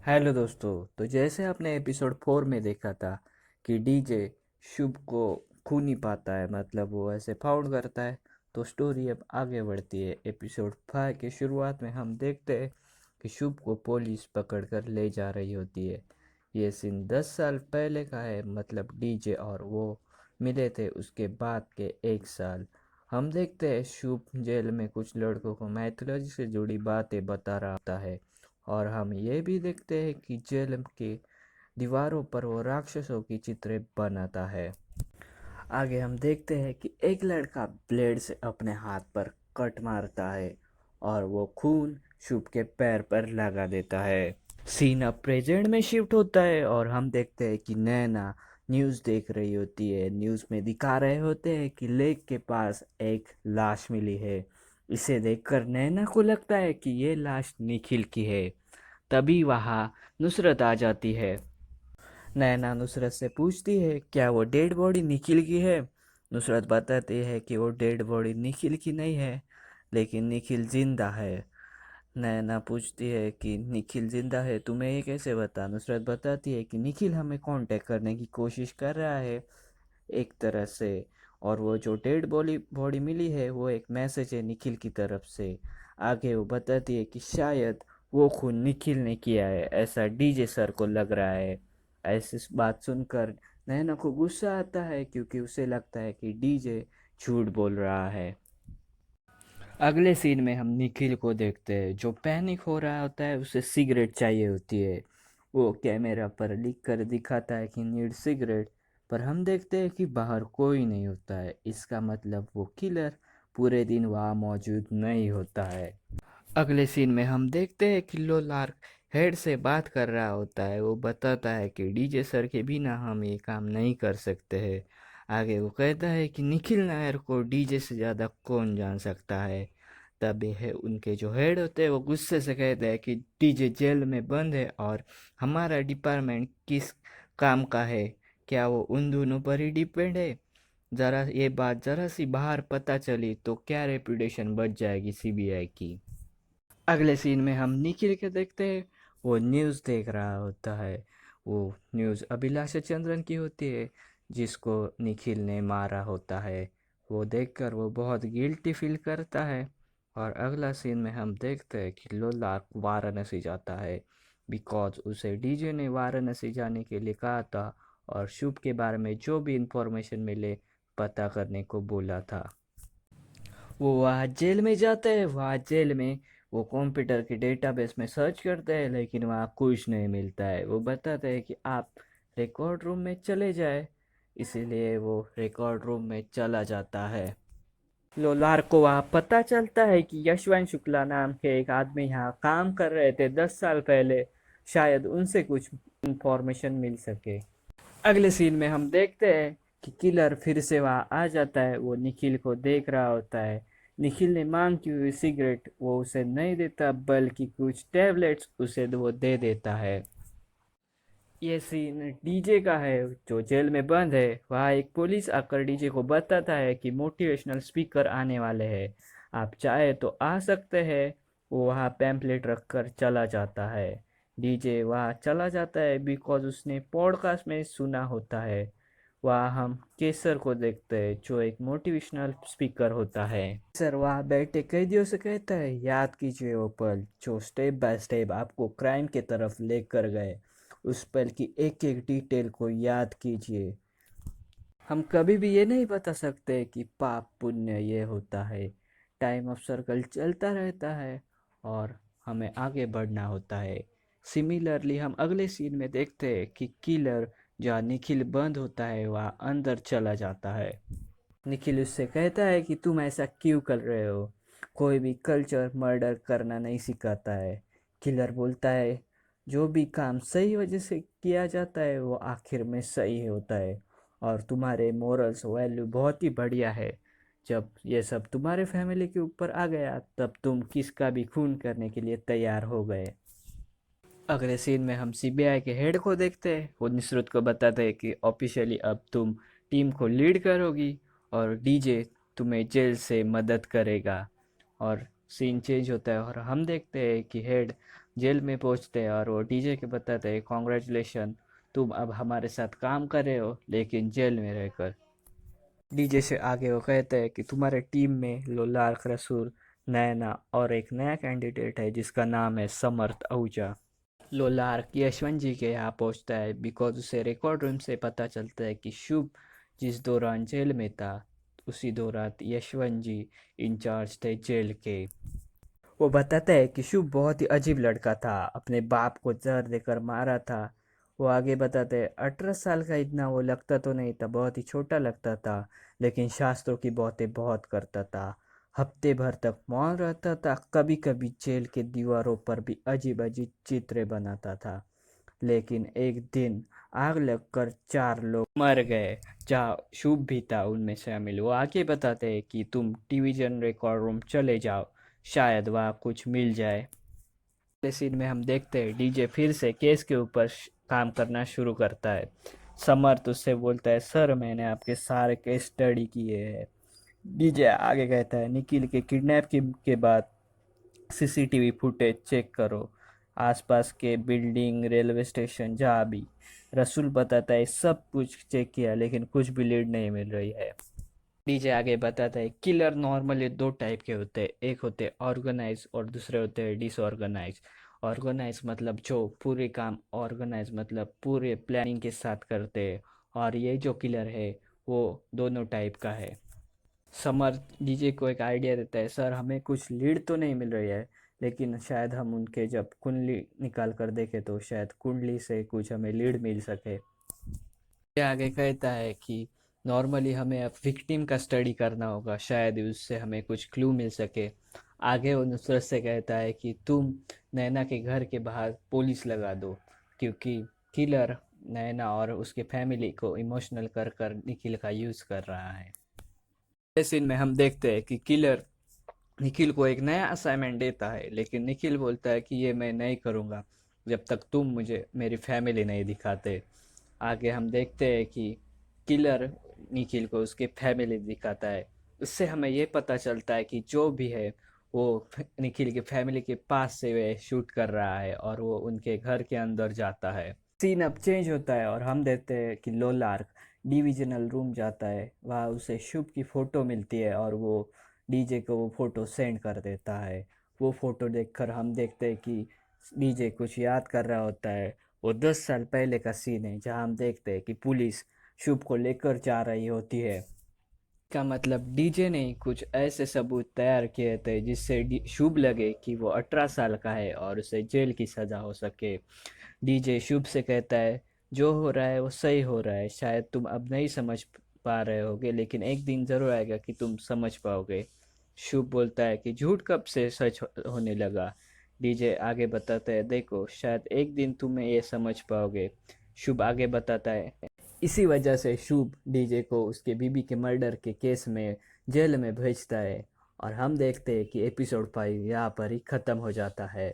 Hello दोस्तों। तो जैसे आपने एपिसोड 4 में देखा था कि डीजे शुभ को खो नहीं पाता है, मतलब वो ऐसे फाउंड करता है। तो स्टोरी अब आगे बढ़ती है। एपिसोड 5 के शुरुआत में हम देखते हैं कि शुभ को पुलिस पकड़ कर ले जा रही होती है। ये सीन 10 साल पहले का है, मतलब डीजे और वो मिले थे उसके बाद के 1 साल। हम देखते हैं शुभ जेल में कुछ लड़कों को मैथोलॉजी से जुड़ी बातें बता रहा होता है, और हम ये भी देखते हैं कि जेल की दीवारों पर वो राक्षसों की चित्रें बनाता है। आगे हम देखते हैं कि एक लड़का ब्लेड से अपने हाथ पर कट मारता है और वो खून शुभ के पैर पर लगा देता है। सीन अब प्रेजेंट में शिफ्ट होता है और हम देखते हैं कि नैना न्यूज़ देख रही होती है। न्यूज़ में दिखा रहे होते हैं कि लेक के पास एक लाश मिली है। इसे देखकर नैना को लगता है कि ये लाश निखिल की है। तभी वहाँ नुसरत आ जाती है। नैना नुसरत से पूछती है क्या वो डेड बॉडी निखिल की है। नुसरत बताती है कि वो डेड बॉडी निखिल की नहीं है, लेकिन निखिल जिंदा है। नैना पूछती है कि निखिल जिंदा है, तुम्हें ये कैसे बता। नुसरत बताती है कि निखिल हमें कांटेक्ट करने की कोशिश कर रहा है एक तरह से, और वो जो डेड बॉडी बॉडी मिली है वो एक मैसेज है निखिल की तरफ से। आगे वो बताती है कि शायद वो खून निखिल ने किया है, ऐसा डीजे सर को लग रहा है। ऐसी बात सुनकर नैना को गुस्सा आता है, क्योंकि उसे लगता है कि डीजे झूठ बोल रहा है। अगले सीन में हम निखिल को देखते हैं जो पैनिक हो रहा होता है, उसे सिगरेट चाहिए होती है। वो कैमरा पर लिख कर दिखाता है कि नीड सिगरेट, पर हम देखते हैं कि बाहर कोई नहीं होता है। इसका मतलब वो किलर पूरे दिन वहाँ मौजूद नहीं होता है। अगले सीन में हम देखते हैं कि लोलार्क हेड से बात कर रहा होता है। वो बताता है कि डीजे सर के बिना हम ये काम नहीं कर सकते हैं। आगे वो कहता है कि निखिल नायर को डीजे से ज़्यादा कौन जान सकता है। तब यह उनके जो हेड होते हैं वो गुस्से से कहते हैं कि डीजे जेल में बंद है और हमारा डिपार्टमेंट किस काम का है, क्या वो उन दोनों पर ही डिपेंड है। ज़रा ये बात ज़रा सी बाहर पता चली तो क्या रेपुटेशन बच जाएगी सीबीआई की। अगले सीन में हम निखिल के देखते हैं। वो न्यूज़ देख रहा होता है। वो न्यूज़ अभिलाषा चंद्रन की होती है, जिसको निखिल ने मारा होता है। वो देखकर वो बहुत गिल्टी फील करता है। और अगला सीन में हम देखते हैं कि लोलार्क वाराणसी जाता है, बिकॉज उसे डीजे ने वाराणसी जाने के लिए कहा था और शुभ के बारे में जो भी इंफॉर्मेशन मिले पता करने को बोला था। वो वहाँ जेल में जाते हैं। वहाँ जेल में वो कंप्यूटर के डेटाबेस में सर्च करते हैं, लेकिन वहाँ कुछ नहीं मिलता है। वो बताते हैं कि आप रिकॉर्ड रूम में चले जाए, इसीलिए वो रिकॉर्ड रूम में चला जाता है। लोलार को वहाँ पता चलता है कि यशवंत शुक्ला नाम के एक आदमी यहाँ काम कर रहे थे 10 साल पहले। शायद उनसे कुछ इंफॉर्मेशन मिल सके। अगले सीन में हम देखते हैं कि किलर फिर से वहाँ आ जाता है। वो निखिल को देख रहा होता है। निखिल ने मांग की हुई सिगरेट वो उसे नहीं देता, बल्कि कुछ टैबलेट्स उसे वो दे देता है। ये सीन डीजे का है जो जेल में बंद है। वहाँ एक पुलिस आकर डीजे को बताता है कि मोटिवेशनल स्पीकर आने वाले हैं, आप चाहे तो आ सकते हैं। वो वहाँ पैम्पलेट रख कर चला जाता है। डीजे वहाँ चला जाता है बिकॉज उसने पॉडकास्ट में सुना होता है। वहाँ हम केसर को देखते हैं जो एक मोटिवेशनल स्पीकर होता है। सर वहाँ बैठे कैदियों से कहता है याद कीजिए वो पल जो स्टेप बाय स्टेप आपको क्राइम की तरफ लेकर गए। उस पल की एक एक डिटेल को याद कीजिए। हम कभी भी ये नहीं बता सकते कि पाप पुण्य ये होता है। टाइम ऑफ सर्कल चलता रहता है और हमें आगे बढ़ना होता है। सिमिलरली हम अगले सीन में देखते हैं कि किलर जहाँ निखिल बंद होता है वहाँ अंदर चला जाता है। निखिल उससे कहता है कि तुम ऐसा क्यों कर रहे हो, कोई भी कल्चर मर्डर करना नहीं सिखाता है। किलर बोलता है जो भी काम सही वजह से किया जाता है वो आखिर में सही होता है, और तुम्हारे मोरल्स वैल्यू बहुत ही बढ़िया है। जब ये सब तुम्हारे फैमिली के ऊपर आ गया तब तुम किसका भी खून करने के लिए तैयार हो गए। अगले सीन में हम सीबीआई के हेड को देखते हैं। वो नुसरत को बताते हैं कि ऑफिशियली अब तुम टीम को लीड करोगी और डीजे तुम्हें जेल से मदद करेगा। और सीन चेंज होता है और हम देखते हैं कि हेड जेल में पहुंचते हैं और वो डीजे के बताते हैं कॉन्ग्रेचुलेशन, तुम अब हमारे साथ काम कर रहे हो लेकिन जेल में रहकर। डीजे से आगे वो कहते हैं कि तुम्हारे टीम में लोलार रसूल, नैना और एक नया कैंडिडेट है जिसका नाम है समर्थ आहूजा। लोलार्क यशवंत जी के यहाँ पहुंचता है बिकॉज उसे रिकॉर्ड रूम से पता चलता है कि शुभ जिस दौरान जेल में था उसी दौरान यशवंत जी इंचार्ज थे जेल के। वो बताता है कि शुभ बहुत ही अजीब लड़का था, अपने बाप को जहर देकर मारा था। वो आगे बताते हैं 18 साल का इतना वो लगता तो नहीं था, बहुत ही छोटा लगता था, लेकिन शास्त्रों की बातें बहुत करता था। हफ्ते भर तक मौन रहता था, कभी कभी जेल के दीवारों पर भी अजीब अजीब चित्र बनाता था। लेकिन एक दिन आग लगकर 4 लोग मर गए, जहाँ शुभ भी था उनमें शामिल। वो आगे बताते हैं कि तुम टेलीविजन रिकॉर्ड रूम चले जाओ, शायद वहाँ कुछ मिल जाए। अगले सीन में हम देखते हैं डीजे फिर से केस के ऊपर काम करना शुरू करता है। समर्थ उससे बोलता है सर मैंने आपके सारे केस स्टडी किए हैं। डीजे आगे कहता है निखिल के किडनैप के बाद सीसीटीवी फुटेज चेक करो, आसपास के बिल्डिंग, रेलवे स्टेशन, जहाँ भी। रसूल बताता है सब कुछ चेक किया लेकिन कुछ भी लीड नहीं मिल रही है। डीजे आगे बताता है किलर नॉर्मली 2 टाइप के होते हैं, एक होते हैं ऑर्गेनाइज और दूसरे होते हैं डिसऑर्गेनाइज। ऑर्गेनाइज मतलब जो पूरे काम, ऑर्गेनाइज मतलब पूरे प्लानिंग के साथ करते हैं, और ये जो किलर है वो दोनों टाइप का है। समर डीजे को एक आइडिया देता है सर हमें कुछ लीड तो नहीं मिल रही है, लेकिन शायद हम उनके जब कुंडली निकाल कर देखें तो शायद कुंडली से कुछ हमें लीड मिल सके। ये आगे कहता है कि नॉर्मली हमें अब विक्टिम का स्टडी करना होगा, शायद उससे हमें कुछ क्लू मिल सके। आगे वो नुसरत से कहता है कि तुम नैना के घर के बाहर पुलिस लगा दो, क्योंकि किलर नैना और उसके फैमिली को इमोशनल कर कर निखिल का यूज़ कर रहा है। इस सीन में हम देखते हैं कि किलर निखिल को एक नया असाइनमेंट देता है, लेकिन निखिल बोलता है कि ये मैं नहीं करूँगा जब तक तुम मुझे मेरी फैमिली नहीं दिखाते। आगे हम देखते हैं कि किलर निखिल को उसके फैमिली दिखाता है। उससे हमें ये पता चलता है कि जो भी है वो निखिल के फैमिली के पास से वे शूट कर रहा है और वो उनके घर के अंदर जाता है। सीन अब चेंज होता है और हम देखते हैं कि लोलार्क डिविजनल रूम जाता है, वहाँ उसे शुभ की फ़ोटो मिलती है और वो डीजे को वो फ़ोटो सेंड कर देता है। वो फ़ोटो देखकर हम देखते हैं कि डीजे कुछ याद कर रहा होता है। वो 10 साल पहले का सीन है जहाँ हम देखते हैं कि पुलिस शुभ को लेकर जा रही होती है। का मतलब डीजे ने कुछ ऐसे सबूत तैयार किए थे जिससे शुभ लगे कि वो 18 साल का है और उसे जेल की सज़ा हो सके। डीजे शुभ से कहता है जो हो रहा है वो सही हो रहा है, शायद तुम अब नहीं समझ पा रहे होगे लेकिन एक दिन ज़रूर आएगा कि तुम समझ पाओगे। शुभ बोलता है कि झूठ कब से सच होने लगा। डीजे आगे बताता है देखो शायद एक दिन तुम्हें ये समझ पाओगे। शुभ आगे बताता है इसी वजह से शुभ डीजे को उसके बीबी के मर्डर के केस में जेल में भेजता है। और हम देखते हैं कि एपिसोड 5 यहाँ पर ही ख़त्म हो जाता है।